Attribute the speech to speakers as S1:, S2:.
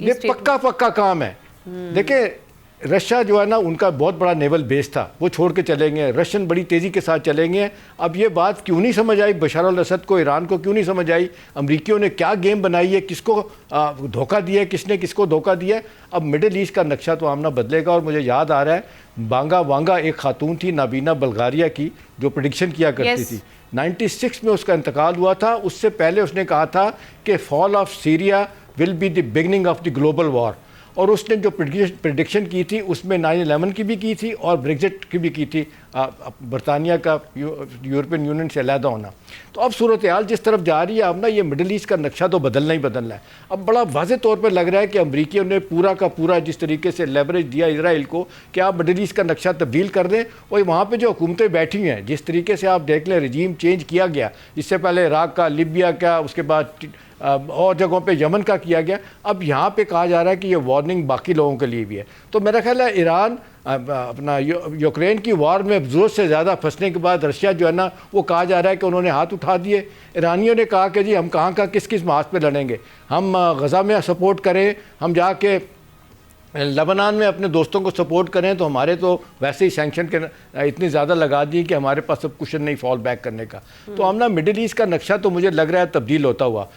S1: یہ پکا کام ہے. دیکھیں رشیا جو ہے نا ان کا بہت بڑا نیول بیس تھا, وہ چھوڑ کے چلیں گے, رشین بڑی تیزی کے ساتھ چلیں گے. اب یہ بات کیوں نہیں سمجھ آئی بشار الاسد کو, ایران کو کیوں نہیں سمجھ آئی, امریکیوں نے کیا گیم بنائی ہے, کس کو دھوکہ دیا ہے, کس نے کس کو دھوکہ دیا ہے. اب مڈل ایسٹ کا نقشہ تو آمنا بدلے گا. اور مجھے یاد آ رہا ہے بانگا وانگا ایک خاتون تھی نابینا بلغاریہ کی جو پریڈکشن کیا کرتی تھی, 96 میں اس کا انتقال ہوا تھا. اس سے پہلے اس نے کہا تھا کہ fall of Syria will be the beginning of the global war, اور اس نے جو پریڈکشن کی تھی اس میں 9/11 کی بھی کی تھی اور بریگزٹ کی بھی کی تھی, برطانیہ کا یورپین یونین سے علیحدہ ہونا. تو اب صورتحال جس طرف جا رہی ہے اب نا یہ مڈل ایسٹ کا نقشہ تو بدلنا ہی بدلنا ہے. اب بڑا واضح طور پہ لگ رہا ہے کہ امریکیوں نے پورا کا پورا جس طریقے سے لیوریج دیا اسرائیل کو کہ آپ مڈل ایسٹ کا نقشہ تبدیل کر دیں, اور وہاں پہ جو حکومتیں بیٹھی ہیں جس طریقے سے آپ دیکھ لیں رجیم چینج کیا گیا, اس سے پہلے عراق کا, لیبیا کا, اس کے بعد اور جگہوں پہ یمن کا کیا گیا, اب یہاں پہ کہا جا رہا ہے کہ یہ وارننگ باقی لوگوں کے لیے بھی ہے. تو میرا خیال ہے ایران اپنا یوکرین کی وار میں ضرورت سے زیادہ پھنسنے کے بعد رشیا جو ہے نا وہ کہا جا رہا ہے کہ انہوں نے ہاتھ اٹھا دیے. ایرانیوں نے کہا کہ جی ہم کہاں کا کس محاذ پہ لڑیں گے, ہم غزہ میں سپورٹ کریں, ہم جا کے لبنان میں اپنے دوستوں کو سپورٹ کریں, تو ہمارے تو ویسے ہی سینکشن کے اتنی زیادہ لگا دی کہ ہمارے پاس اب کچھ نہیں فال بیک کرنے کا. تو ہم نا مڈل ایسٹ کا نقشہ تو مجھے لگ رہا ہے تبدیل ہوتا ہوا.